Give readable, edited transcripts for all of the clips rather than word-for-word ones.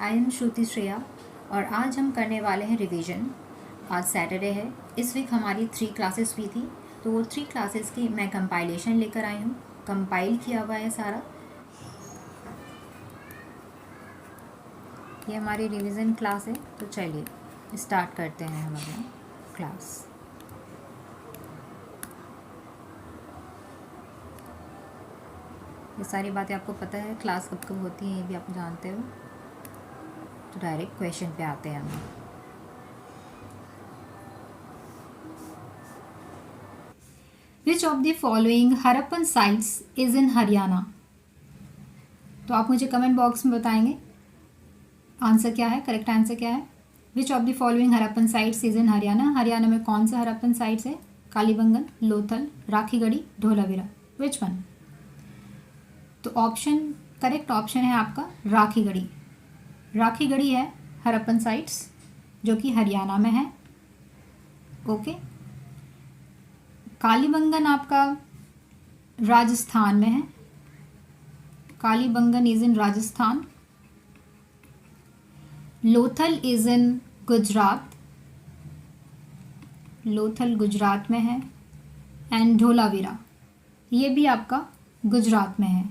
I am श्रुति श्रेया और आज हम करने वाले हैं रिवीजन। आज सैटरडे है। इस वीक हमारी 3 क्लासेस हुई थी, तो वो 3 क्लासेस की मैं कंपाइलेशन लेकर आई हूँ। कंपाइल किया हुआ है सारा। ये हमारी रिवीजन क्लास है, तो चलिए स्टार्ट करते हैं हम अपना क्लास। ये सारी बातें आपको पता है, क्लास कब कब होती हैं ये भी आप जानते हो। तो डायरेक्ट क्वेश्चन पे आते हैं हम। विच of the following Harappan sites is in Haryana? तो आप मुझे कमेंट बॉक्स में बताएंगे आंसर क्या है, करेक्ट आंसर क्या है। Which of the following Harappan sites is in Haryana? Haryana में कौन सा हरप्पन साइट्स है? कालीबंगन, लोथल, राखीगढ़ी, धोलावीरा। Which one? तो ऑप्शन, करेक्ट ऑप्शन है आपका राखीगढ़ी। राखीगढ़ी है हरप्पन साइट्स जो कि हरियाणा में है। ओके। कालीबंगन आपका राजस्थान में है। Kalibangan is in Rajasthan. Lothal is in Gujarat. Lothal Gujarat में है। एंड धोलावीरा ये भी आपका गुजरात में है।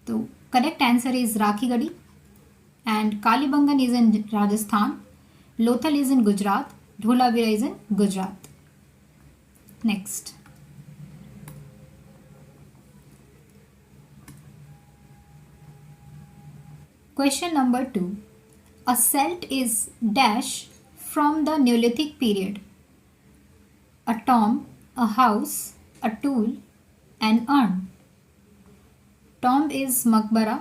तो correct answer is Rakhigarhi and Kalibangan is in Rajasthan, Lothal is in Gujarat, Dholavira is in Gujarat. Next, question number 2। A celt is dash from the neolithic period? A tomb, a house, a tool, an urn. Tomb is मकबरा,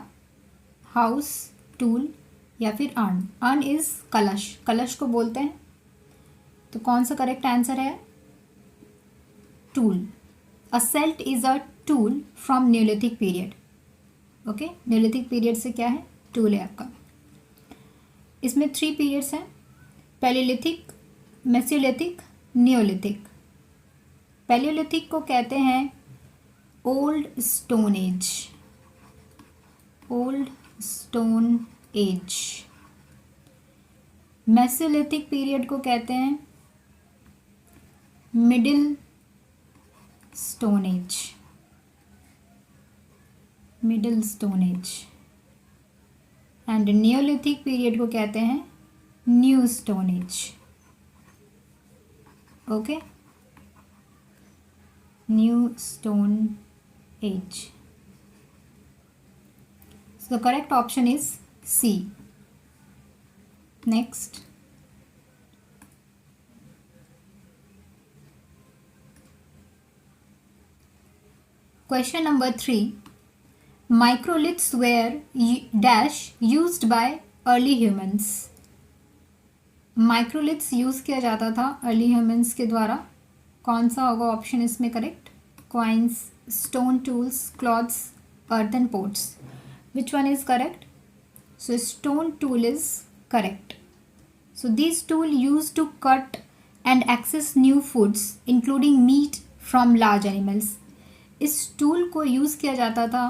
house tool या फिर earn. Earn is कलश, कलश को बोलते हैं। तो कौन सा करेक्ट आंसर है? Tool. A celt is a tool from neolithic period. Okay, neolithic period से क्या है? टूल है आपका। इसमें 3 पीरियड्स हैं, पैलियोलिथिक, मेसोलिथिक, नियोलिथिक। पैलियोलिथिक को कहते हैं old stone age. Old stone age. Mesolithic period को कहते हैं middle stone age. Middle stone age. And Neolithic period को कहते हैं new stone age. Okay, new stone age. So the correct option is C. Next, question number 3. Microliths were dash used by early humans. Microliths use किया जाता था early humans के द्वारा। कौन सा होगा ऑप्शन इसमें correct? Coins, stone tools, clothes, earthen pots. Which one is correct? So stone tool is correct. So these tool used to cut and access new foods including meat from large animals. इस tool को use किया जाता था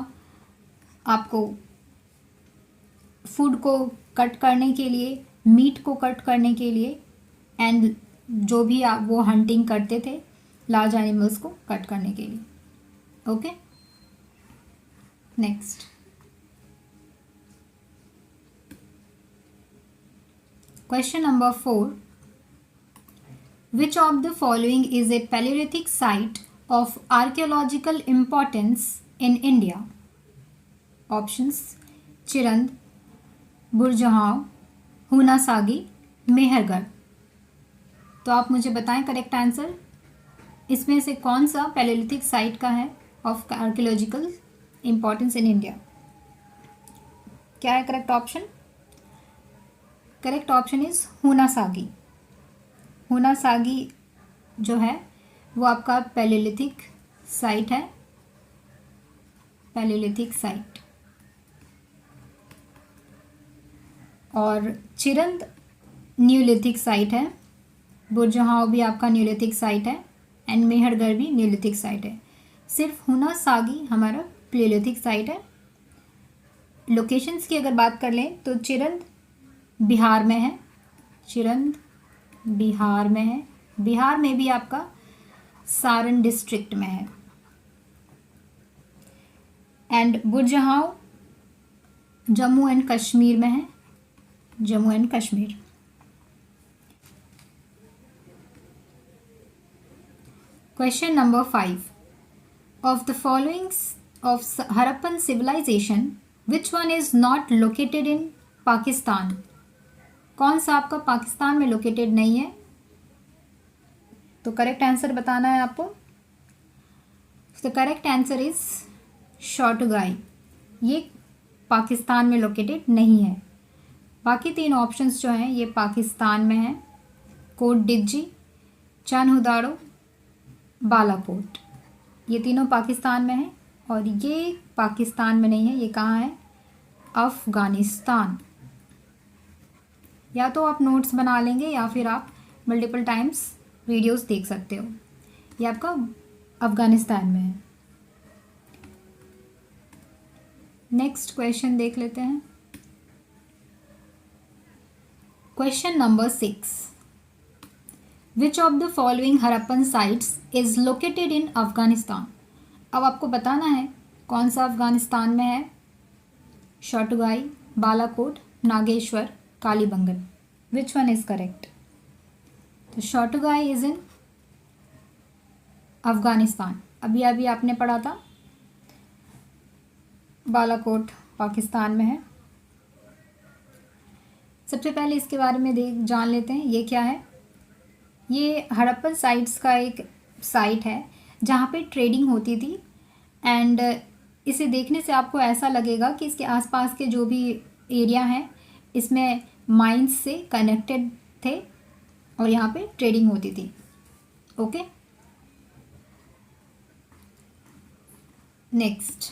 आपको food को cut करने के लिए, मीट को कट करने के लिए, एंड जो भी आप वो हंटिंग करते थे लार्ज एनिमल्स को कट करने के लिए। Okay, next, question number 4. Which of the following is a Paleolithic site of archaeological importance in India? Options: Chirand, Burzahom, Hunasagi, Mehrgarh. तो आप मुझे बताएं करेक्ट आंसर। इसमें से कौन सा पैलेलिथिक साइट का है of archaeological importance in India? क्या है correct option? Correct option is Hunasagi. Hunasagi जो है वो आपका पैलेलिथिक साइट है। Palaeolithic site. और चिरंद न्यूलिथिक साइट है। बुरजहाव भी आपका न्यूलिथिक साइट है एंड मेहरगढ़ भी न्यूलिथिक साइट है। सिर्फ हुनासागी हमारा प्लेलिथिक साइट है लोकेशंस की अगर बात कर लें तो चिरंद बिहार में है, चिरंद बिहार में है, बिहार में भी आपका सारण डिस्ट्रिक्ट में है। एंड बुरजहाव जम्मू एंड कश्मीर में है, Jammu and Kashmir. Question number 5, of the followings of Harappan civilisation which one is not located in Pakistan? कौन सा आपका पाकिस्तान में लोकेटेड नहीं है? तो करेक्ट आंसर बताना है आपको। द करेक्ट आंसर इज शॉटगाई, ये पाकिस्तान में लोकेटेड नहीं है। बाकी 3 ऑप्शंस जो हैं ये पाकिस्तान में हैं, कोट डिज्जी, चनहुदाड़ो, बालाकोट, ये तीनों पाकिस्तान में हैं। और ये पाकिस्तान में नहीं है, ये कहाँ है? अफ़गानिस्तान। या तो आप नोट्स बना लेंगे या फिर आप मल्टीपल टाइम्स वीडियोस देख सकते हो। ये आपका अफ़गानिस्तान में है। नेक्स्ट क्वेश्चन देख लेते हैं। Question number 6, which of the following Harappan sites is located in Afghanistan? अब आपको बताना है कौन सा अफ़गानिस्तान में है। Shortugai, Balakot, Nageshwar, Kalibangan, which one is correct? तो शॉटगाई इज इन अफ़गानिस्तान। अभी अभी आपने पढ़ा था, बालाकोट पाकिस्तान में है। सबसे पहले इसके बारे में जान लेते हैं ये क्या है। ये हड़प्पन साइट्स का एक साइट है जहाँ पे ट्रेडिंग होती थी। एंड इसे देखने से आपको ऐसा लगेगा कि इसके आसपास के जो भी एरिया हैं इसमें माइंस से कनेक्टेड थे और यहाँ पे ट्रेडिंग होती थी। Okay, next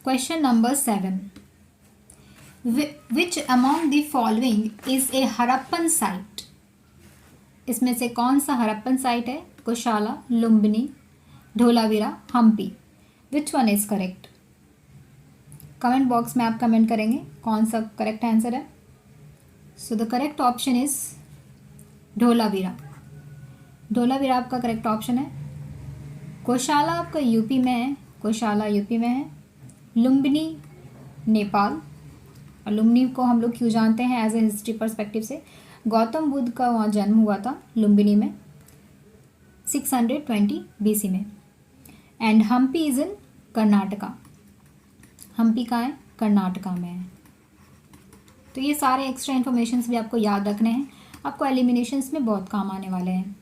question number 7, which among the following is a Harappan site? इसमें से कौन सा हड़प्पन साइट है? Kushala, Lumbini, Dholavira, Hampi, which one is correct? Comment box में आप कमेंट करेंगे कौन सा करेक्ट आंसर है। So the correct option is Dholavira. Dholavira आपका करेक्ट ऑप्शन है। कुशाला आपका यूपी में है, कुशाला यूपी में है। लुम्बिनी नेपाल, और लुम्बिनी को हम लोग क्यों जानते हैं एज ए हिस्ट्री पर्सपेक्टिव से, गौतम बुद्ध का वहाँ जन्म हुआ था लुम्बिनी में 620 BC में। And Hampi is in Karnataka, Hampi कहाँ है? कर्नाटका में है। तो ये सारे एक्स्ट्रा इन्फॉर्मेशंस भी आपको याद रखने हैं, आपको एलिमिनेशंस में बहुत काम आने वाले हैं।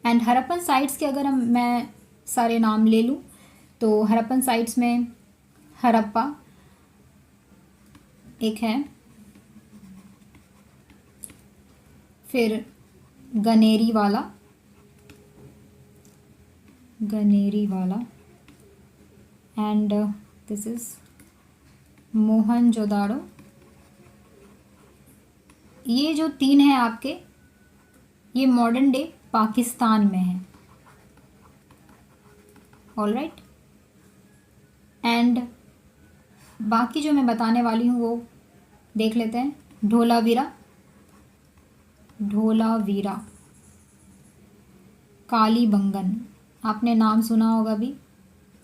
एंड हड़प्पन साइट्स के अगर मैं सारे नाम ले लूँ तो हड़प्पन साइट्स में हड़प्पा एक है, फिर गनेरी वाला, एंड दिस इज मोहनजोदाड़ो। ये जो 3 हैं आपके, ये मॉडर्न डे पाकिस्तान में है। ऑल राइट, एंड बाकी जो मैं बताने वाली हूँ वो देख लेते हैं। धोलावीरा, कालीबंगन, आपने नाम सुना होगा भी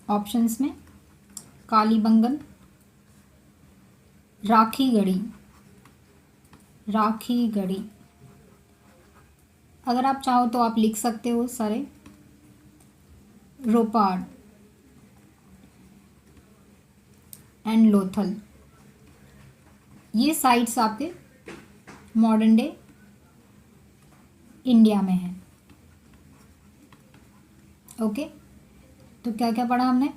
ऑप्शंस में, कालीबंगन, राखीगढ़ी, अगर आप चाहो तो आप लिख सकते हो सारे, रोपाड़ एंड लोथल। ये साइट्स आपके मॉडर्न डे इंडिया में है। ओके, तो क्या क्या पढ़ा हमने?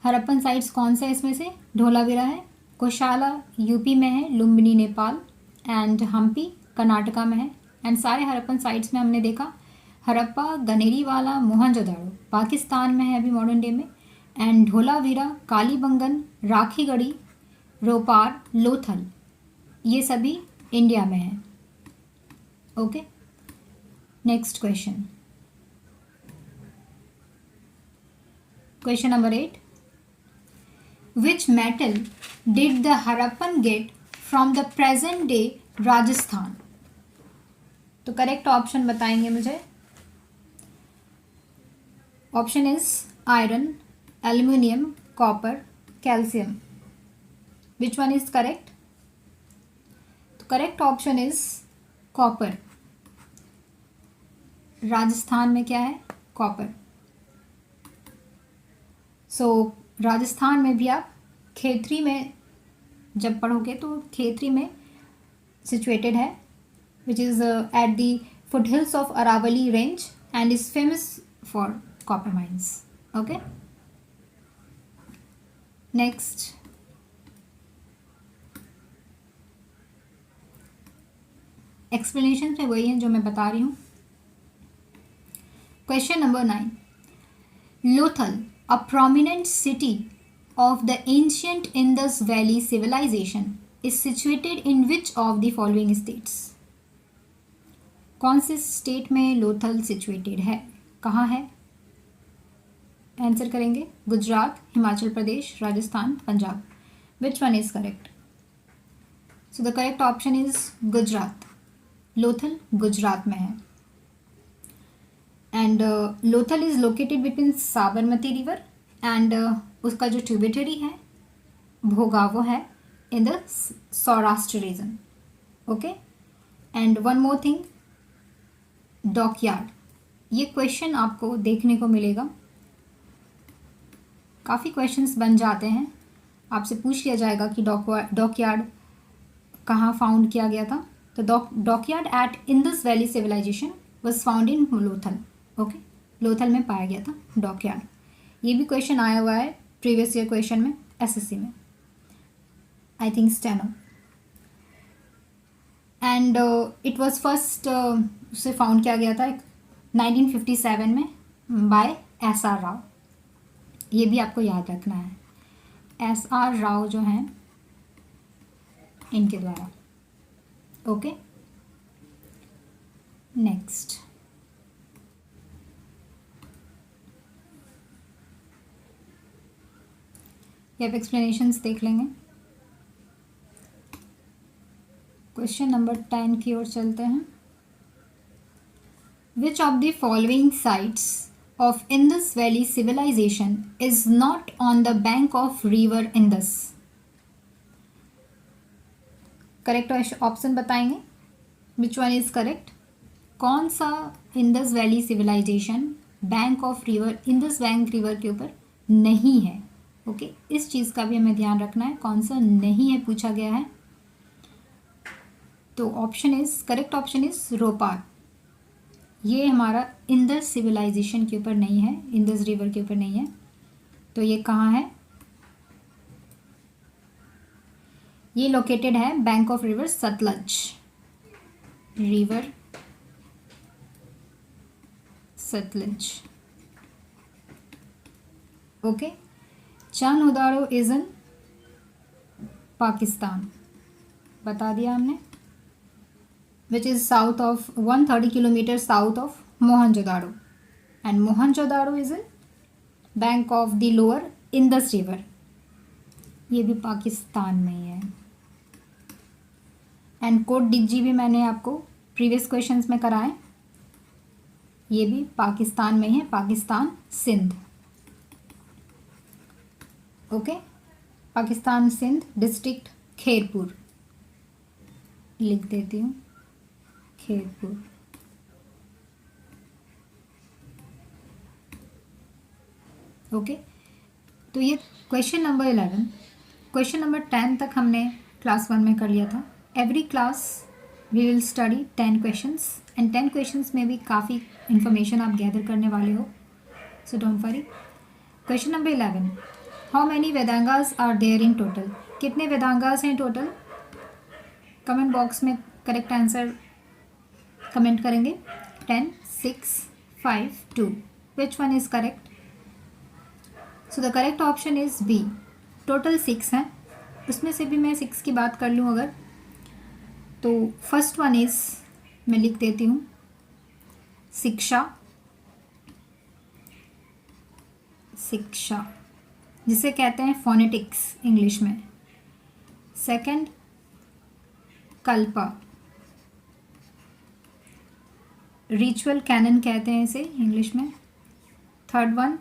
हड़प्पन साइट्स कौन सा है इसमें से? धोलावीरा है, कुशाला यूपी में है, लुम्बिनी नेपाल, एंड हम्पी कर्नाटका में है। एंड सारे हड़प्पन साइट्स में हमने देखा हड़प्पा, गनेरीवाला, मोहनजोदाड़ो पाकिस्तान में है अभी मॉडर्न डे में, एंड धोलावीरा, कालीबंगन, राखीगढ़ी, रोपाड़, लोथल, ये सभी इंडिया में है। Okay, next question, question number 8, which metal did the Harappan get from the present day Rajasthan? तो करेक्ट ऑप्शन बताएंगे मुझे. Option is iron, aluminium, copper, calcium. Which one is correct? तो correct option is copper. Rajasthan में क्या है? Copper. सो राजस्थान में भी आप खेतरी में जब पढ़ोगे तो खेतरी में सिचुएटेड है, which is at the foothills of Aravalli range and is famous for copper mines. Okay, next. Explanation में वही है जो मैं बता रही हूँ. Question number 9, Lothal, a prominent city of the ancient Indus Valley civilization, is situated in which of the following states? कौन से स्टेट में लोथल सिचुएटेड है? कहाँ है? आंसर करेंगे Gujarat, Himachal Pradesh, Rajasthan, Punjab. Which one is correct? So the correct option is Gujarat. Lothal Gujarat में है. And Lothal is located between Sabarmati river and उसका जो ट्रिब्यूटरी है भोगावो है in the Saurashtra region. Okay, and one more thing, dockyard. ये क्वेश्चन आपको देखने को मिलेगा. काफ़ी क्वेश्चंस बन जाते हैं. आपसे पूछ लिया जाएगा कि डॉकयार्ड कहाँ फाउंड किया गया था. तो dockyard at Indus valley civilisation was found in Lothal. Okay, Lothal में पाया गया था डॉकयार्ड. ये भी क्वेश्चन आया हुआ है प्रीवियस ईयर क्वेश्चन में एसएससी में, I think steno. And it was first उसे फाउंड किया गया था 1957 में बाय एस.आर. राव. ये भी आपको याद रखना है, एस.आर. राव जो हैं इनके द्वारा. Okay, next. ये आप एक्सप्लेनेशंस देख लेंगे. क्वेश्चन नंबर 10 की ओर चलते हैं. विच of the following sites of Indus Valley civilization is not on the bank of river Indus? Correct option बताएंगे. Which one is correct? कौन सा Indus valley civilisation bank of river Indus bank river के ऊपर नहीं है? Okay, इस चीज़ का भी हमें ध्यान रखना है. कौन सा नहीं है पूछा गया है. तो option is correct option is Ropar. ये हमारा इंडस सिविलाइजेशन के ऊपर नहीं है, इंडस रिवर के ऊपर नहीं है. तो ये कहाँ है? ये लोकेटेड है bank of river Sutlej. River Sutlej. Okay, Chanhudaro is in Pakistan, बता दिया हमने. which is south of 130 kilometers south of Mohenjo-daro, and Mohenjo-daro is in bank of the lower Indus river. ये भी पाकिस्तान में ही है. एंड कोट डिग्जी भी मैंने आपको प्रीवियस क्वेश्चंस में कराए. ये भी पाकिस्तान में है, पाकिस्तान सिंध. ओके, पाकिस्तान सिंध डिस्ट्रिक्ट खेरपुर लिख देती हूँ. खेरपुर. ओके, तो ये क्वेश्चन नंबर 11. क्वेश्चन नंबर 10 तक हमने क्लास 1 में कर लिया था. Every class we will study 10 questions and 10 questions में भी काफ़ी इंफॉर्मेशन आप गैदर करने वाले हो. So don't worry. Question number 11, how many Vedangas are there in total? कितने वेदांगास हैं टोटल? कमेंट बॉक्स में करेक्ट आंसर कमेंट करेंगे. 10, 6, 5, 2. Which one is correct? So the correct option is B. Total 6 हैं. उसमें से भी मैं 6 की बात कर लूँ अगर, तो फर्स्ट वन इज, मैं लिख देती हूँ, शिक्षा. शिक्षा, जिसे कहते हैं फोनेटिक्स इंग्लिश में। सेकंड, कल्प, रिचुअल कैनन कहते हैं इसे इंग्लिश में। Third one,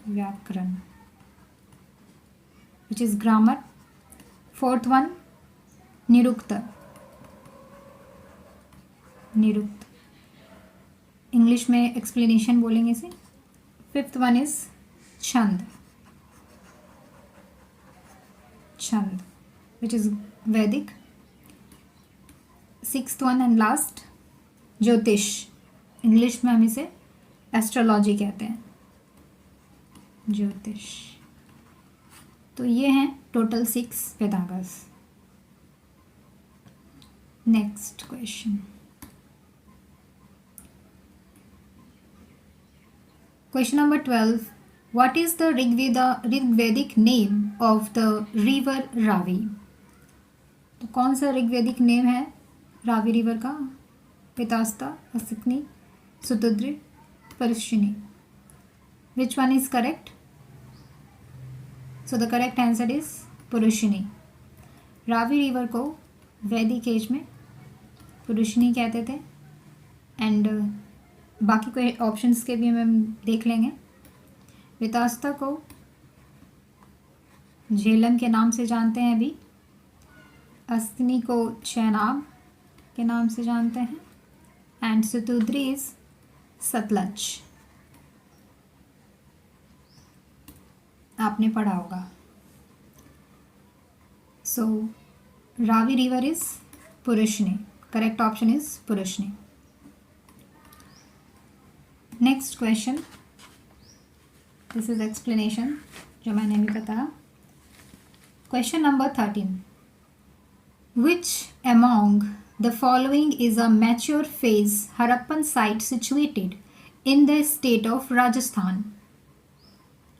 Vyakarana, which is grammar. Fourth one, Nirukta, English में एक्सप्लेनेशन बोलेंगे इसे। Fifth one is Chhanda, which is Vedic. Sixth one and last, Jyotish, English में हम इसे एस्ट्रोलॉजी कहते हैं, ज्योतिष। तो ये हैं total 6 Vedangas. Next question, question number 12, what is the Rigvedic name of the river Ravi? तो कौन सा ऋग्वेदिक नेम है रावी रिवर का? पितास्ता, अस्तिनी, Shutudri, Parushni. Which one is correct? So the correct answer is Purushini. Ravi river को वैदिक एज में पुरुषिनी कहते थे। एंड बाकी कोई ऑप्शंस के भी हम देख लेंगे। वितास्ता को झेलम के नाम से जानते हैं अभी, अस्तिनी को चैनाब के नाम से जानते हैं, एंड सुतुद्रि इज सतलज। आपने पढ़ा होगा। So Ravi river is Purushini, correct option is Purushini. Next question, this is explanation जो मैंने अभी बताया। Question number 13, which among the following is a mature phase Harappan site situated in the state of Rajasthan?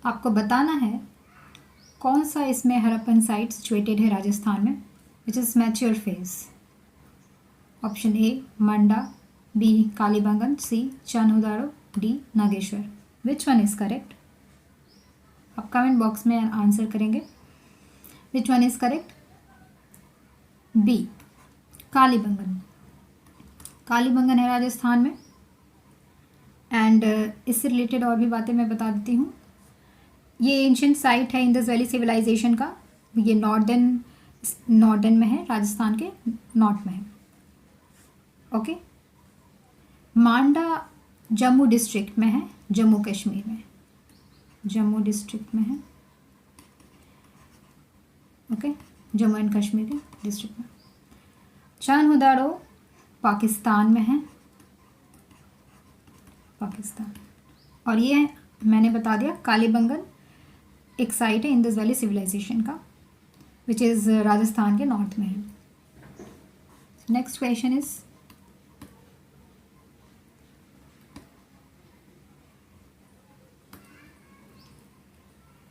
आपको बताना है कौन सा इसमें हरप्पन साइट सिचुएटेड है राजस्थान में, which is mature phase. Option A Manda, B Kalibangan, C Chanhudaro, D Nageshwar. Which one is correct? आप comment box में आंसर करेंगे। Which one is correct? B Kalibangan. Kalibangan है राजस्थान में। एंड इससे रिलेटेड और भी बातें मैं बता देती हूँ। ये एंशियंट साइट है इंडस वैली सिविलाइजेशन का। ये नॉर्दर्न में है, राजस्थान के नॉर्थ में है। ओके। मांडा जम्मू डिस्ट्रिक्ट में है, जम्मू कश्मीर में, जम्मू डिस्ट्रिक्ट में है। Okay, Jammu and Kashmir district में। चान्होदारो पाकिस्तान में है, पाकिस्तान। और ये मैंने बता दिया कालीबंगन एक साइट है इंडस वैली सिविलाइजेशन का, विच इज़ राजस्थान के नॉर्थ में है। Next question is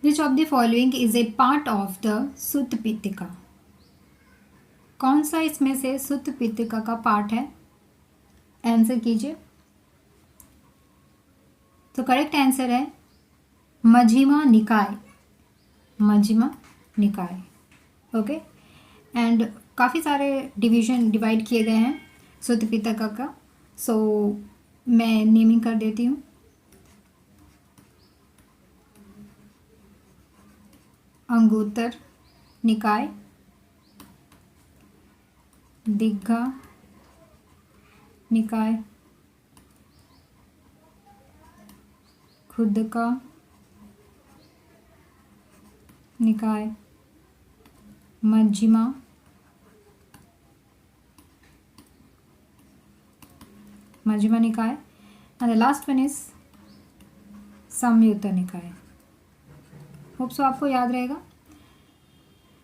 which of the following is a part of the Sutta Pitaka? कौन सा इसमें से सुत्त पितिका का पार्ट है? आंसर कीजिए। तो करेक्ट आंसर है मध्यमा निकाय, मध्यमा निकाय। ओके। एंड काफ़ी सारे डिवाइड किए गए हैं सुत्त पितिका का। सो मैं नेमिंग कर देती हूँ। अंगुत्तर निकाय, दिग्घा निकाय, खुदका निकाय, मध्यमा निकाय, and the last one is संयुक्त निकाय। होप सो आपको याद रहेगा।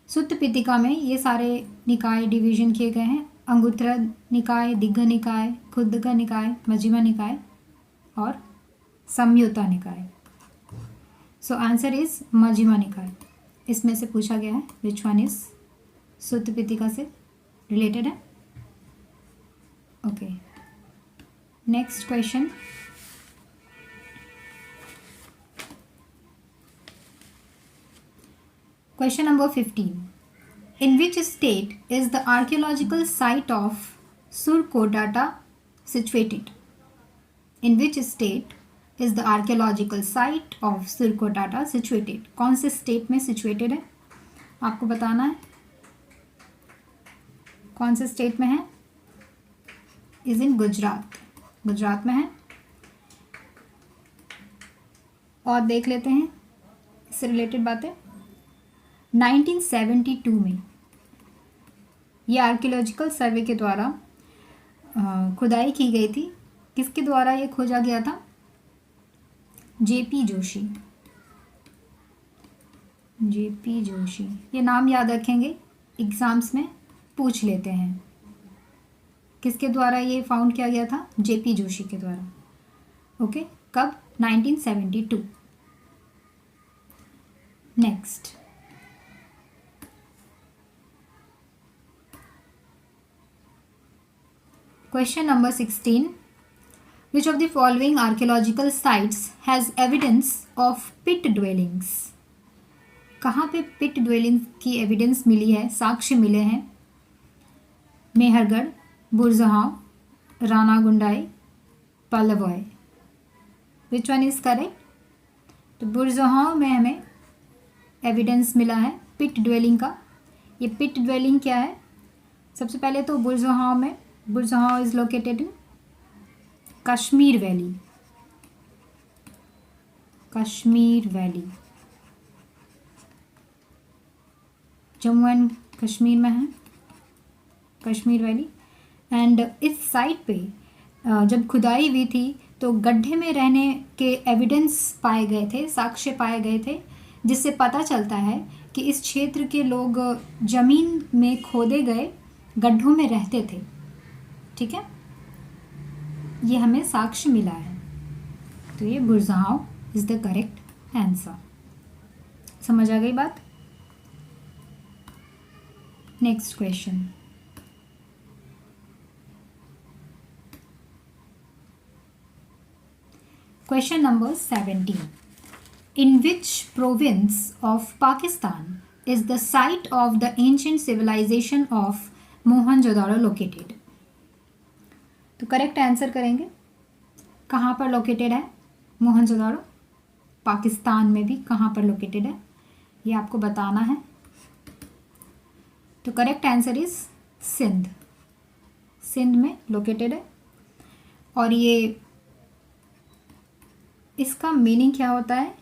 सुत्त पितिका में ये सारे निकाय डिवीजन किए गए हैं, अंगुत्तर निकाय, दिग्घ निकाय, खुदका निकाय, मध्यमा निकाय और संयुक्ता निकाय। सो आंसर इज मध्यमा निकाय। इसमें से पूछा गया है विच वन इज सुत्त पितिका से रिलेटेड है। Okay, next question, question number 15. In which state is the archaeological site of Surkodata situated? In which state is the archaeological site of Surkodata situated? कौन से स्टेट में सिचुएटेड है आपको बताना है. कौन से स्टेट में है? Is in Gujarat. गुजरात में है. और देख लेते हैं इससे रिलेटेड बातें. 1972 में ये आर्कियोलॉजिकल सर्वे के द्वारा खुदाई की गई थी. किसके द्वारा ये खोजा गया था? जेपी जोशी. जेपी जोशी, ये नाम याद रखेंगे, एग्जाम्स में पूछ लेते हैं. किसके द्वारा ये फाउंड किया गया था? जेपी जोशी के द्वारा. ओके, कब? 1972. Next, question number 16. Which of the following archaeological sites has evidence of pit dwellings? कहाँ पे पिट ड्वेलिंग की एविडेंस मिली है, साक्ष्य मिले हैं? Mehrgarh, Burzahom, Ranaghundai, Palavoy. Which one is correct? तो बुरजहाव में हमें एविडेंस मिला है पिट ड्वेलिंग का. ये पिट ड्वेलिंग क्या है? सबसे पहले तो बुरजहाव में, Burzahom is located in Kashmir valley. Kashmir valley Jammu and Kashmir में है, कश्मीर वैली. एंड इस साइट पे जब खुदाई हुई थी तो गड्ढे में रहने के एविडेंस पाए गए थे, साक्ष्य पाए गए थे, जिससे पता चलता है कि इस क्षेत्र के लोग जमीन में खोदे गए गड्ढों में रहते थे. ठीक है, ये हमें साक्ष्य मिला है. तो ये बुरजहाव इज द करेक्ट आंसर. समझ आ गई बात? Next question, question number 17. In which province of Pakistan is the site of the ancient civilization of Mohenjo-daro located? तो करेक्ट आंसर करेंगे. कहाँ पर लोकेटेड है मोहनजोदारो? पाकिस्तान में भी कहाँ पर लोकेटेड है ये आपको बताना है. तो correct answer is Sindh. Sindh में लोकेटेड है. और ये इसका मीनिंग क्या होता है?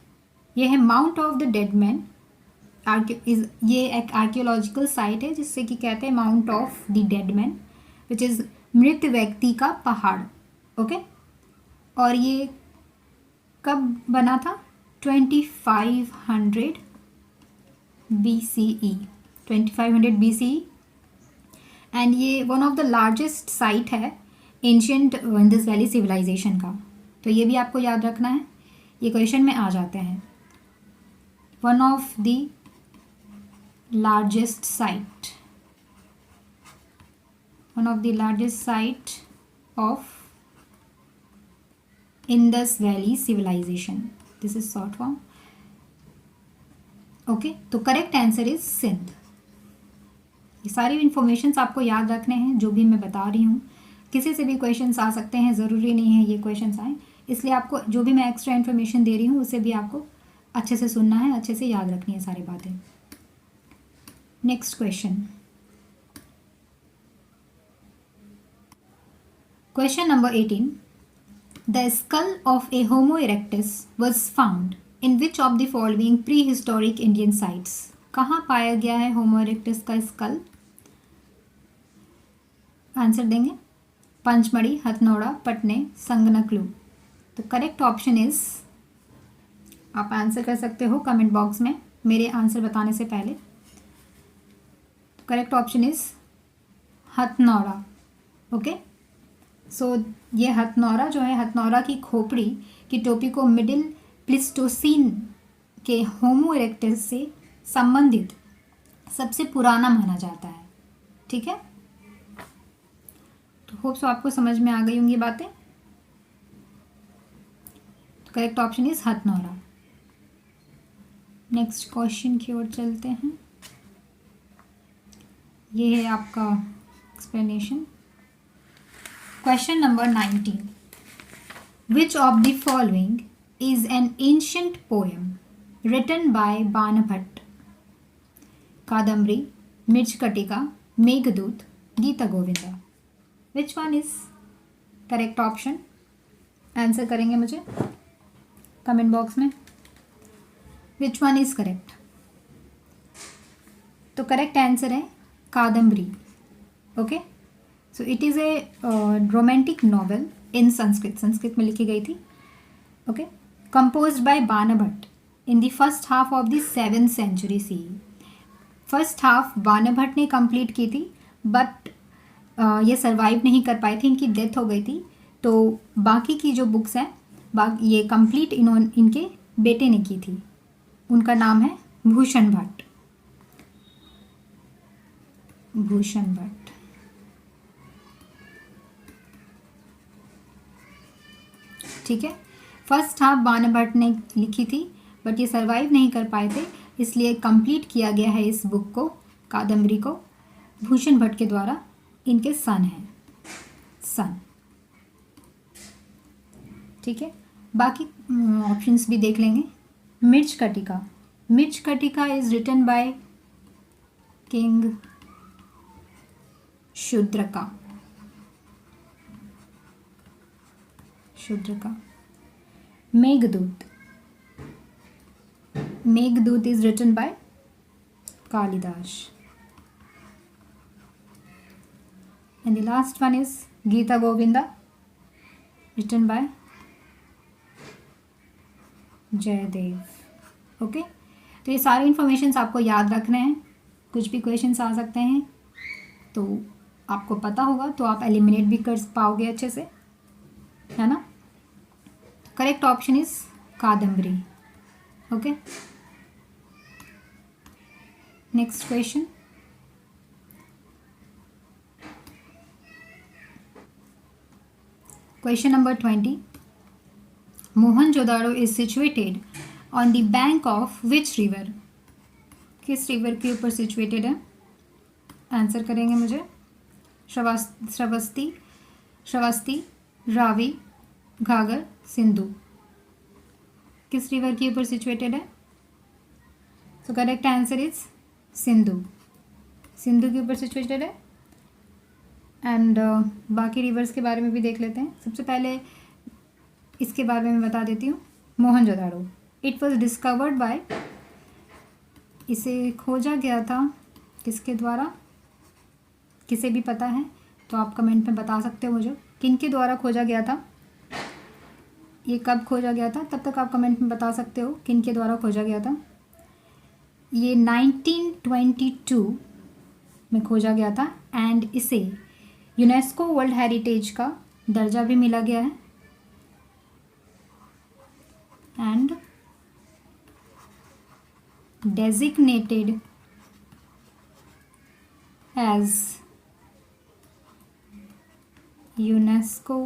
ये है mount of the dead man. ये एक आर्कियोलॉजिकल साइट है जिससे कि कहते हैं mount of the dead man, which is मृत व्यक्ति का पहाड़. ओके, और ये कब बना था? 2500 BCE. 2500 BCE. एंड ये one of the largest site है एंशियंट इंडस वैली सिविलाइजेशन का. तो ये भी आपको याद रखना है, ये क्वेश्चन में आ जाते हैं. One of the largest site, one of the largest site of Indus valley civilisation. This is short form. Okay, तो करेक्ट आंसर इज सिंध. ये सारी इन्फॉर्मेशंस आपको याद रखने हैं जो भी मैं बता रही हूँ. किसी से भी क्वेश्चंस आ सकते हैं, ज़रूरी नहीं है ये क्वेश्चंस आए. इसलिए आपको जो भी मैं एक्स्ट्रा इन्फॉर्मेशन दे रही हूँ उसे भी आपको अच्छे से सुनना है, अच्छे से याद रखनी है सारी बातें. Next question, question number 18. The skull of A homo erectus was found in which of the following pre historic Indian sites? कहाँ पाया गया है होमो इरेक्टस का स्कल? आंसर देंगे पंचमढ़ी, हथनोड़ा, पटने, संगनकलू. तो करेक्ट ऑप्शन इज, आप आंसर कर सकते हो कमेंट बॉक्स में मेरे आंसर बताने से पहले. Correct option is Hathnora. Okay, so ये हथनौरा जो है, हथनौरा की खोपड़ी की टोपी को मिडिल प्लिस्टोसीन के होमो इरेक्टस से संबंधित सबसे पुराना माना जाता है. ठीक है, तो होप सो आपको समझ में आ गई होंगी बातें. तो correct option is Hathnora. Next question की ओर चलते हैं। ये है आपका explanation. Question number 19, which of the following is an ancient poem written by Banabhatta? Kadambari, Mrichchhakatika, Meghdoot, Gita Govinda. Which one is correct option? Answer करेंगे मुझे कमेंट बॉक्स में। Which one is correct? तो करेक्ट आंसर है Kadambari. Okay, so it is a romantic novel in Sanskrit में लिखी गई थी। Okay, composed bye Banabhatta in the first half of the 7th century CE। First half Banabhatta ने कंप्लीट की थी, बट ये सरवाइव नहीं कर पाए थे, इनकी डेथ हो गई थी। तो बाकी की जो बुक्स हैं ये कंप्लीट इनके बेटे ने की थी। उनका नाम है भूषण भट्ट। भूषण भट्ट। ठीक है, फर्स्ट हाफ बाणभट्ट ने लिखी थी, बट ये सरवाइव नहीं कर पाए थे, इसलिए कंप्लीट किया गया है इस बुक को, कादम्बरी को, भूषण भट्ट के द्वारा। इनके सन हैं, सन। ठीक है, बाकी ऑप्शंस भी देख लेंगे। Mrichchhakatika. Mrichchhakatika is written by king Shudraka. Shudraka. Meghdoot. Meghdoot is written by Kalidas. And the last one is Gita Govinda, written by Jayadeva. Okay, तो ये सारे इन्फॉर्मेशंस आपको याद रखने हैं। कुछ भी क्वेश्चंस आ सकते हैं, तो आपको पता होगा तो आप एलिमिनेट भी कर पाओगे अच्छे से, है ना। Correct option is Kadambari. Okay, next question. Question number 20, Mohenjodaro is situated on the bank of which river? किस रिवर के ऊपर सिचुएटेड है? आंसर करेंगे मुझे। श्रावस्ती, रावी, घाघर, सिंधु। किस रिवर के ऊपर सिचुएटेड है? So correct answer is Sindhu. Sindhu के ऊपर सिचुएटेड है। एंड बाकी रिवर्स के बारे में भी देख लेते हैं। सबसे पहले इसके बारे में बता देती हूँ। Mohenjodaro, it was discovered by, इसे खोजा गया था किसके द्वारा? किसे भी पता है तो आप कमेंट में बता सकते हो मुझे, किन के द्वारा खोजा गया था, ये कब खोजा गया था, तब तक आप कमेंट में बता सकते हो किन के द्वारा खोजा गया था। ये 1922 में खोजा गया था एंड इसे यूनेस्को वर्ल्ड हेरिटेज का दर्जा भी मिला गया है and designated as UNESCO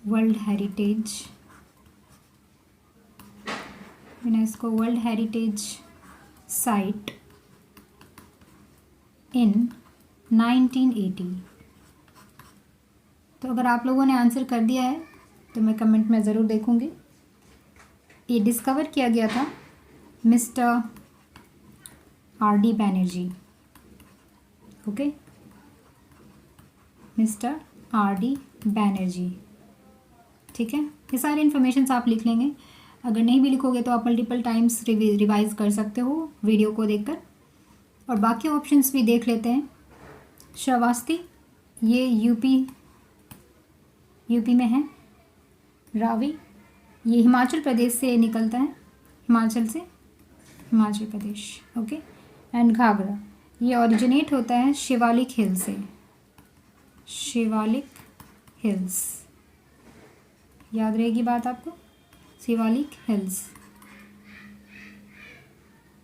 World Heritage Site in 1980। तो अगर आप लोगों ने आंसर कर दिया है तो मैं कमेंट में ज़रूर देखूंगी। ये डिस्कवर किया गया था mister R.D. Banerjee. Okay, mister R.D. Banerjee. ठीक है, ये सारी इन्फॉर्मेशन आप लिख लेंगे। अगर नहीं भी लिखोगे तो आप मल्टीपल टाइम्स रिवाइज कर सकते हो वीडियो को देखकर। और बाकी ऑप्शंस भी देख लेते हैं। श्रावस्ती, ये यूपी में है। रावी, ये हिमाचल प्रदेश से निकलता है, हिमाचल प्रदेश। ओके, एंड घाघरा, ये ओरिजिनेट होता है शिवालिक हिल से। शिवालिक हिल्स, याद रहेगी बात आपको, शिवालिक हिल्स।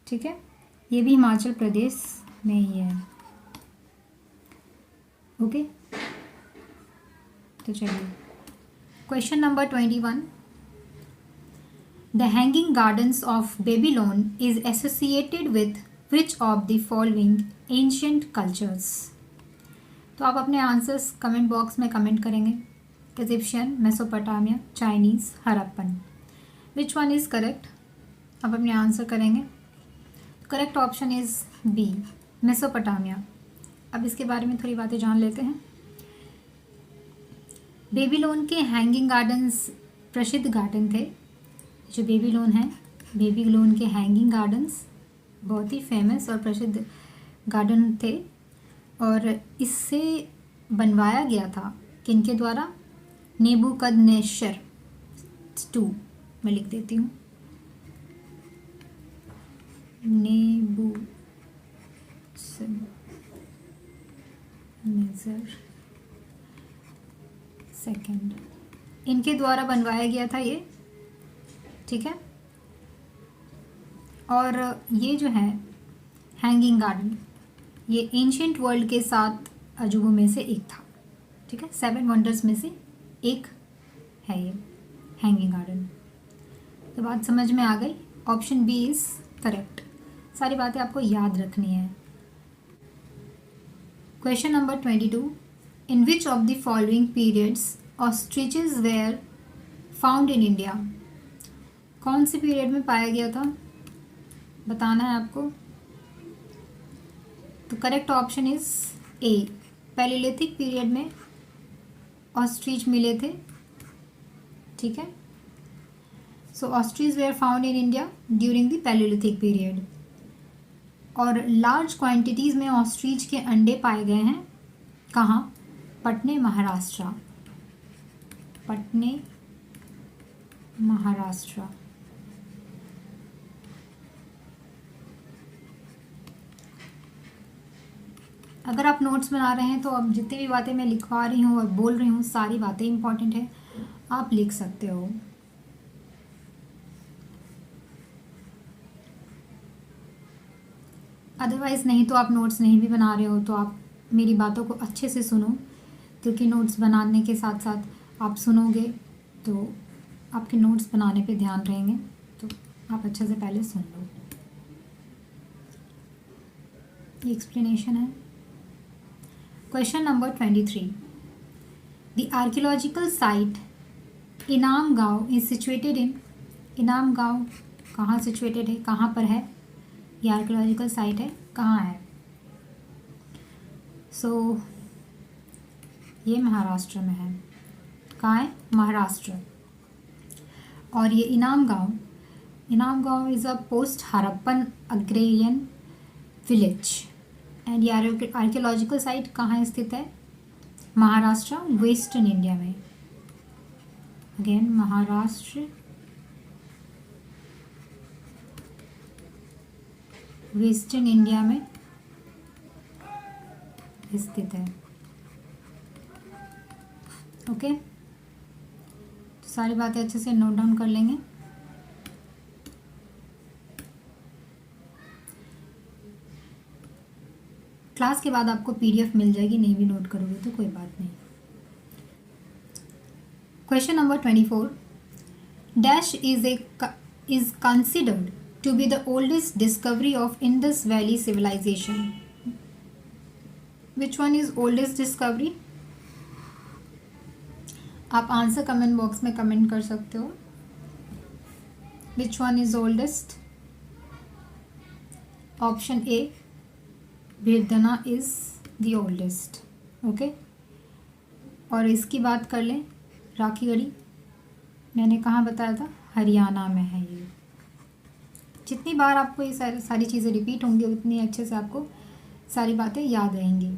ठीक है, ये भी हिमाचल प्रदेश में ही है। ओके, तो चलिए Question number 21. The Hanging Gardens of Babylon is associated with which of the following ancient cultures? तो आप अपने आंसर्स कमेंट बॉक्स में कमेंट करेंगे. Egyptian, Mesopotamia, Chinese, Harappan. Which one is correct? आप अपने आंसर करेंगे. Correct option is B, Mesopotamia. अब इसके बारे में थोड़ी बातें जान लेते हैं. बेबीलोन के हैंगिंग गार्डन्स प्रसिद्ध गार्डन थे. जो बेबीलोन है, बेबीलोन के हैंगिंग गार्डन्स बहुत ही फेमस और प्रसिद्ध गार्डन थे. और इससे बनवाया गया था किनके द्वारा? Nebuchadnezzar II. मैं लिख देती हूँ, नेबुकदनेस्सर II. इनके द्वारा बनवाया गया था ये. ठीक है. और ये जो है हैंगिंग गार्डन, ये एंशिएंट वर्ल्ड के 7 अजूबों में से एक था. ठीक है, 7 वंडर्स में से एक है ये हैंगिंग गार्डन. तो बात समझ में आ गई. Option B is correct. सारी बातें आपको याद रखनी है. Question number 22. In which of the following periods ostriches were found in India? कौन से पीरियड में पाया गया था बताना है आपको. तो correct option is A, palaeolithic period में ऑस्ट्रिच मिले थे. ठीक है. So ostrich were found in India during the palaeolithic period. और लार्ज क्वांटिटीज़ में ऑस्ट्रिच के अंडे पाए गए हैं. कहाँ? पटने, महाराष्ट्र. पटने, महाराष्ट्र. अगर आप नोट्स बना रहे हैं तो अब जितनी भी बातें मैं लिखवा रही हूँ और बोल रही हूँ सारी बातें इंपॉर्टेंट है, आप लिख सकते हो. अदरवाइज़ नहीं तो आप नोट्स नहीं भी बना रहे हो तो आप मेरी बातों को अच्छे से सुनो, क्योंकि नोट्स बनाने के साथ साथ आप सुनोगे तो आपके नोट्स बनाने पे ध्यान रहेंगे. तो आप अच्छे से पहले सुन लो. ये एक्सप्लेनेशन है. Question number 23. The archaeological site इनाम गांव इज सिचुएटेड इन. इनाम गांव कहाँ सिचुएटेड है, कहाँ पर है? ये आर्कियोलॉजिकल साइट है, कहाँ है? सो ये महाराष्ट्र में है. कहाँ है? महाराष्ट्र. और ये इनाम गांव is a post Harappan agrarian village. And ये आर्कियोलॉजिकल साइट कहाँ स्थित है? महाराष्ट्र, वेस्टर्न इंडिया में. अगेन महाराष्ट्र, वेस्टर्न इंडिया में स्थित है. ओके. तो सारी बातें अच्छे से नोट डाउन कर लेंगे. क्लास के बाद आपको पीडीएफ मिल जाएगी, नहीं भी नोट करोगे तो कोई बात नहीं. Question number 24. Dash is considered to be the oldest discovery of Indus valley civilisation. Which one is oldest discovery? आप आंसर कमेंट बॉक्स में कमेंट कर सकते हो. Which one is oldest? Option A, Bhedna is the oldest. Okay. और इसकी बात कर लें, राखीगढ़ी मैंने कहाँ बताया था? हरियाणा में है ये. जितनी बार आपको ये सारी चीज़ें रिपीट होंगी उतनी अच्छे से आपको सारी बातें याद रहेंगी.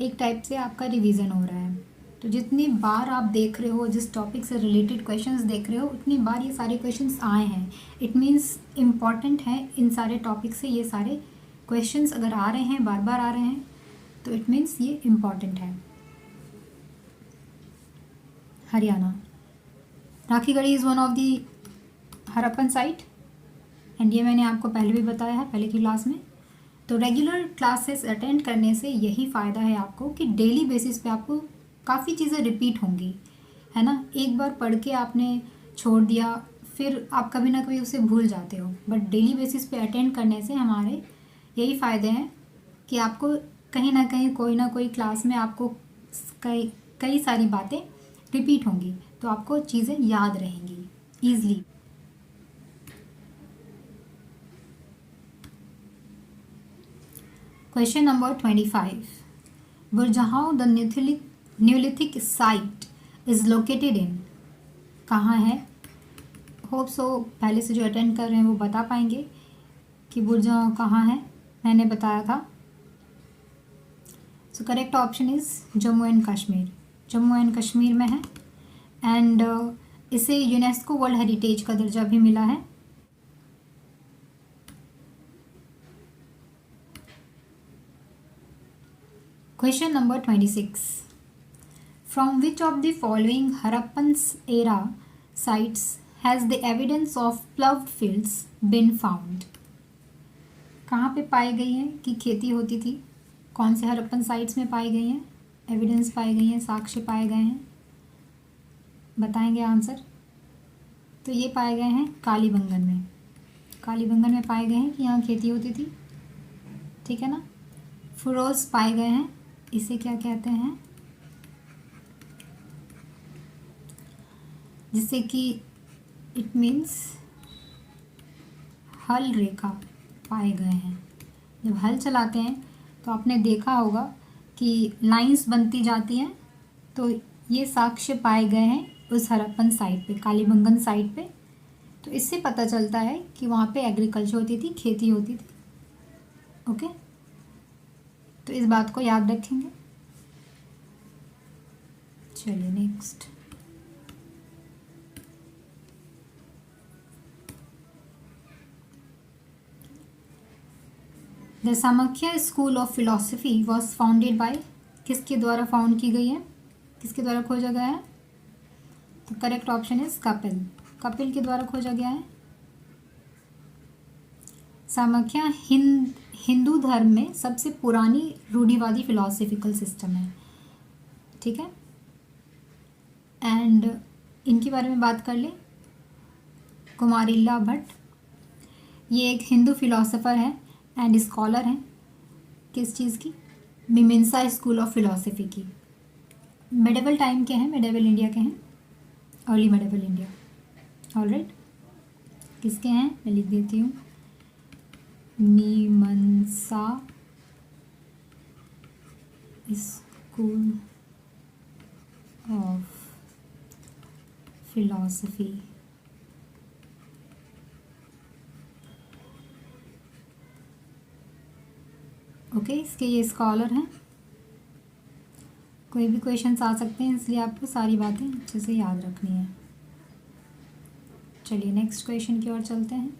एक टाइप से आपका रिवीजन हो रहा है. तो जितनी बार आप देख रहे हो, जिस टॉपिक से रिलेटेड क्वेश्चंस देख रहे हो, उतनी बार ये सारे क्वेश्चंस आए हैं. इट मीन्स इम्पॉर्टेंट है. इन सारे टॉपिक से ये सारे क्वेश्चंस अगर आ रहे हैं, बार बार आ रहे हैं, तो इट मीन्स ये इम्पॉर्टेंट है. Haryana. Rakhigarhi is one of the Harappan site. And ये मैंने आपको पहले भी बताया है, पहले की क्लास में. तो रेगुलर क्लासेस अटेंड करने से यही फ़ायदा है आपको कि डेली बेसिस पे आपको काफ़ी चीज़ें रिपीट होंगी. है ना। एक बार पढ़ के आपने छोड़ दिया, फिर आप कभी ना कभी उसे भूल जाते हो, बट डेली बेसिस पे अटेंड करने से हमारे यही फ़ायदे हैं कि आपको कहीं ना कोई क्लास में आपको कई कई सारी बातें रिपीट होंगी, तो आपको चीज़ें याद रहेंगी easily. Question number 25, Burzahom the neolithic site is located in, कहाँ है। होप सो पहले से जो अटेंड कर रहे हैं वो बता पाएंगे कि बुरजहाउ कहाँ है, मैंने बताया था। So correct option is Jammu and Kashmir, Jammu and Kashmir में है। एंड इसे यूनेस्को वर्ल्ड हेरिटेज का दर्जा भी मिला है। Question number 26, from which of the following Harappans era sites has the evidence of ploughed fields been found, कहाँ पे पाई गई हैं कि खेती होती थी, कौन से हरप्पन साइट्स में पाई गई हैं, एविडेंस पाई गई हैं, साक्ष्य पाए गए हैं, बताएंगे आंसर। तो ये पाए गए हैं कालीबंगन में, कालीबंगन में पाए गए हैं कि यहाँ खेती होती थी, ठीक है ना। फुरोज पाए गए हैं, इसे क्या कहते हैं, जिससे कि इट मीन्स हल रेखा पाए गए हैं। जब हल चलाते हैं तो आपने देखा होगा कि लाइंस बनती जाती हैं, तो ये साक्ष्य पाए गए हैं उस हरप्पन साइट पे, कालीबंगन साइट पे। तो इससे पता चलता है कि वहाँ पे एग्रीकल्चर होती थी, खेती होती थी। ओके, तो इस बात को याद रखेंगे। चलिए next, the Samkhya school of philosophy was founded by, किसके द्वारा फाउंड की गई है, किसके द्वारा खोजा गया है। तो correct option is Kapil, Kapil के द्वारा खोजा गया है। समाख्या हिंदू धर्म में सबसे पुरानी रूढ़िवादी फिलोसफिकल सिस्टम है, ठीक है। एंड इनके बारे में बात कर ले, कुमारिल्ला भट्ट, ये एक हिंदू फिलोसोफर है एंड स्कॉलर हैं, किस चीज़ की, मीमांसा स्कूल ऑफ फिलोसफी की। मेडिवल टाइम के हैं, मेडिवल इंडिया के हैं, अर्ली मेडिवल इंडिया। ऑलराइट, किसके हैं मैं लिख देती हूँ, मीमांसा स्कूल ऑफ फिलॉसफी। ओके, इसके ये स्कॉलर हैं। कोई भी क्वेश्चंस आ सकते हैं, इसलिए आपको सारी बातें अच्छे से याद रखनी है। चलिए नेक्स्ट क्वेश्चन की ओर चलते हैं।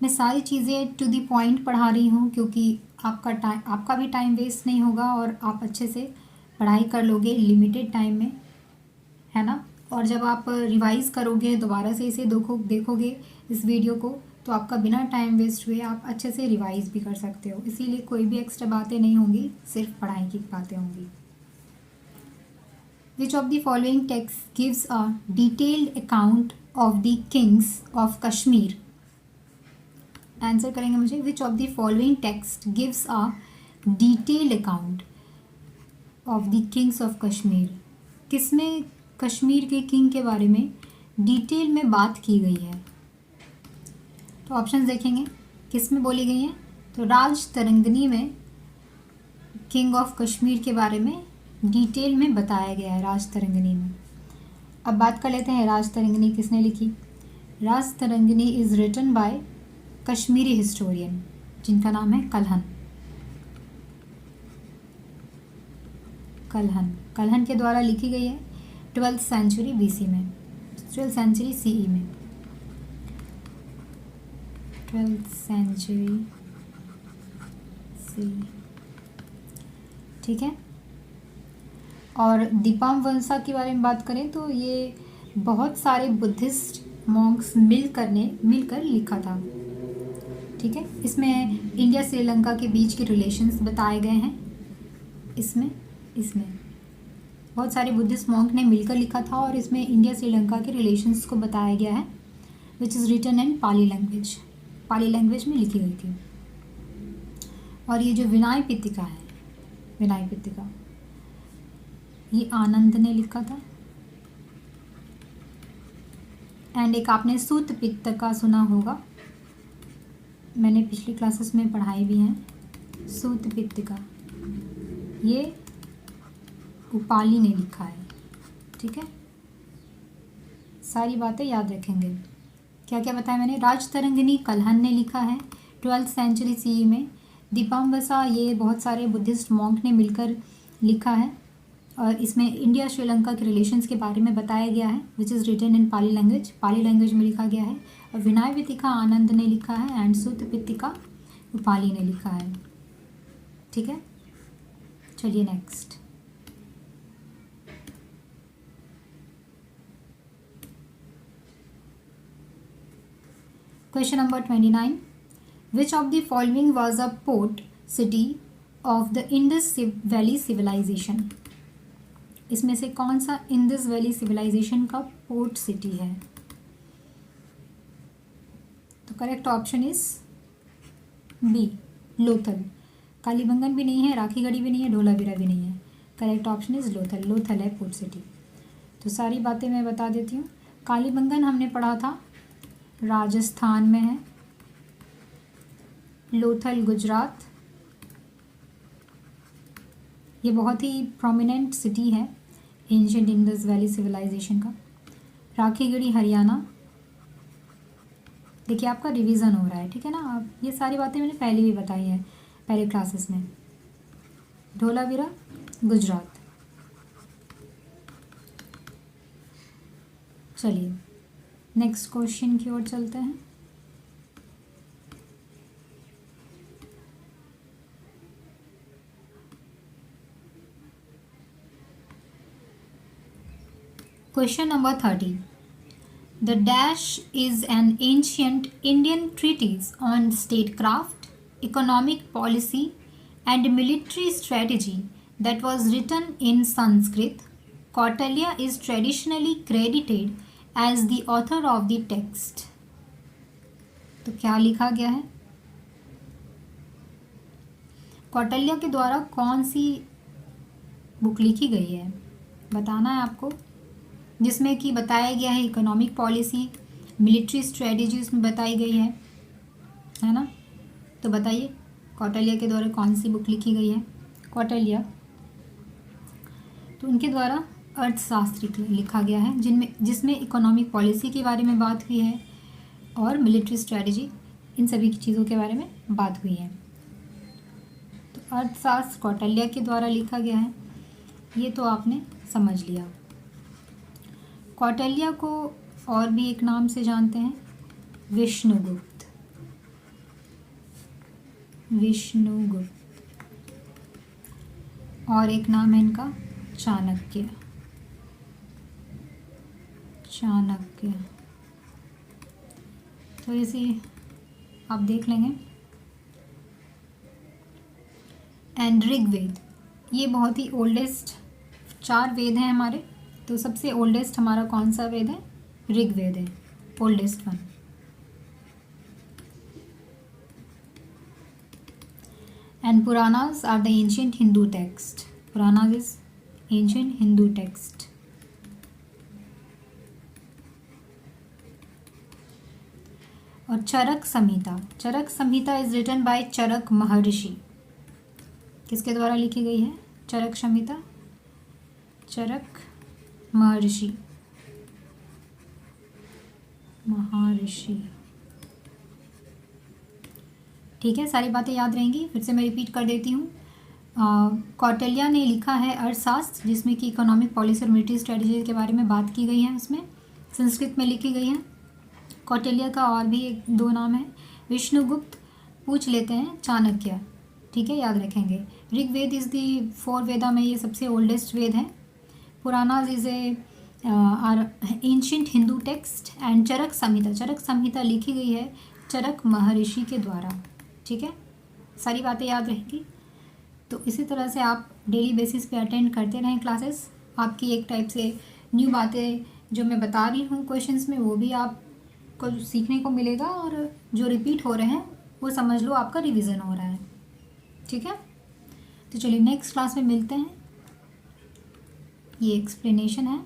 मैं सारी चीज़ें टू दी पॉइंट पढ़ा रही हूँ क्योंकि आपका भी टाइम वेस्ट नहीं होगा और आप अच्छे से पढ़ाई कर लोगे लिमिटेड टाइम में, है ना। और जब आप रिवाइज़ करोगे, दोबारा से इसे देखोगे इस वीडियो को, तो आपका बिना टाइम वेस्ट हुए आप अच्छे से रिवाइज़ भी कर सकते हो। इसीलिए कोई भी एक्स्ट्रा बातें नहीं होंगी, सिर्फ पढ़ाई की बातें होंगी। विच of the following text gives a detailed account of the Kings of Kashmir. Answer करेंगे मुझे, विच of the following text gives a detailed account of the Kings of Kashmir. किसमें कश्मीर के किंग के बारे में डिटेल में बात की गई है। तो ऑप्शंस देखेंगे किस में बोली गई हैं। तो राजतरंगिणी में किंग ऑफ कश्मीर के बारे में डिटेल में बताया गया है, राजतरंगिणी में। अब बात कर लेते हैं राजतरंगिणी किसने लिखी। Rajatarangini is written by Kashmiri historian जिनका नाम है कल्हन। कल्हन के द्वारा लिखी गई है 12th सेंचुरी BC में, 12th सेंचुरी CE में, 12th सेंचुरी CE, ठीक है। और दीपामवंसा के बारे में बात करें तो ये बहुत सारे बुद्धिस्ट मॉन्क्स मिलकर लिखा था। ठीक है। इसमें इंडिया श्रीलंका के बीच के रिलेशंस बताए गए हैं। इसमें बहुत सारे बुद्धिस्ट मॉन्क ने मिलकर लिखा था और इसमें इंडिया श्रीलंका के रिलेशंस को बताया गया है, which is written in Pali language में लिखी गई थी। और ये जो विनय पिटका है, विनय पिटका, ये आनंद ने लिखा था। एंड एक आपने सूत पिटका सुना होगा, मैंने पिछली क्लासेस में पढ़ाई भी हैं। सूत पिटका ये उपाली ने लिखा है, ठीक है। सारी बातें याद रखेंगे। क्या क्या बताया मैंने? राजतरंगिनी कल्हण ने लिखा है 12th सेंचुरी CE में। दीपाम्बसा ये बहुत सारे बुद्धिस्ट मॉन्क ने मिलकर लिखा है और इसमें इंडिया श्रीलंका के रिलेशंस के बारे में बताया गया है, which is written in Pali language में लिखा गया है। और विनय पिटका आनंद ने लिखा है एंड सूत पिटका उपाली ने लिखा है, ठीक है। चलिए next. Question number 29. Which of the following was a port city of the Indus Valley Civilization? इसमें से कौन सा इंडस वैली सिविलाइजेशन का पोर्ट सिटी है? तो correct option is B, Lothal. Kalibangan भी नहीं है, राखीगढ़ी भी नहीं है, धोलावीरा भी नहीं है। Correct option is Lothal. Lothal है पोर्ट सिटी। तो सारी बातें मैं बता देती हूँ। कालीबंगन हमने पढ़ा था, राजस्थान में है। लोथल गुजरात, ये बहुत ही प्रोमिनेंट सिटी है एंशिएंट इंडस वैली सिविलाइजेशन का। राखीगढ़ी हरियाणा। देखिए आपका रिवीजन हो रहा है, ठीक है ना। आप ये सारी बातें मैंने पहले भी बताई हैं पहले क्लासेस में। धोलावीरा गुजरात। चलिए नेक्स्ट क्वेश्चन की ओर चलते हैं। Question number 30. The dash is an ancient Indian treatise on statecraft, economic policy, and military strategy that was written in Sanskrit. Kautilya is traditionally credited as the author of the text. तो क्या लिखा गया है? कौटिल्य के द्वारा कौन सी book लिखी गई है बताना है आपको, जिसमें कि बताया गया है इकोनॉमिक पॉलिसी, मिलिट्री स्ट्रेटजी उसमें बताई गई है ना। तो बताइए कौटिल्य के द्वारा कौन सी बुक लिखी गई है? कौटिल्य, तो उनके द्वारा अर्थशास्त्र लिखा गया है जिसमें इकोनॉमिक पॉलिसी के बारे में बात हुई है और मिलिट्री स्ट्रेटजी, इन सभी चीज़ों के बारे में बात हुई है। तो अर्थशास्त्र कौटिल्य के द्वारा लिखा गया है, ये तो आपने समझ लिया। कौटिल्य को और भी एक नाम से जानते हैं, विष्णुगुप्त। और एक नाम है इनका चाणक्य। तो इसे आप देख लेंगे। एंड ऋग्वेद, ये बहुत ही ओल्डेस्ट 4 वेद हैं हमारे, तो सबसे ओल्डेस्ट हमारा कौन सा वेद है? ऋग्वेद है, oldest one. And Puranas are the ancient Hindu text. Puranas is ancient Hindu text. और Charaka Samhita is written by Charaka Maharshi. किसके द्वारा लिखी गई है चरक संहिता? चरक महर्षि। ठीक है, सारी बातें याद रहेंगी। फिर से मैं रिपीट कर देती हूँ। कौटिल्य ने लिखा है अर्थशास्त्र, जिसमें कि इकोनॉमिक पॉलिसी और मिलिट्री स्ट्रेटजी के बारे में बात की गई है, उसमें संस्कृत में लिखी गई है। कौटिल्य का और भी 2 नाम है, विष्णुगुप्त, पूछ लेते हैं चाणक्य, ठीक है, याद रखेंगे। ऋग्वेद इज़ दी 4 वेदा में ये सबसे ओल्डेस्ट वेद है। Puranas is are ancient Hindu text. And Charak Samhita लिखी गई है चरक महर्षि के द्वारा। ठीक है, सारी बातें याद रहेंगी। तो इसी तरह से आप डेली बेसिस पे अटेंड करते रहें क्लासेस। आपकी एक टाइप से न्यू बातें जो मैं बता रही हूँ क्वेश्चंस में, वो भी आपको सीखने को मिलेगा, और जो रिपीट हो रहे हैं वो समझ लो आपका रिवीजन हो रहा है। ठीक है, तो चलिए नेक्स्ट क्लास में मिलते हैं। ये एक्सप्लेनेशन है।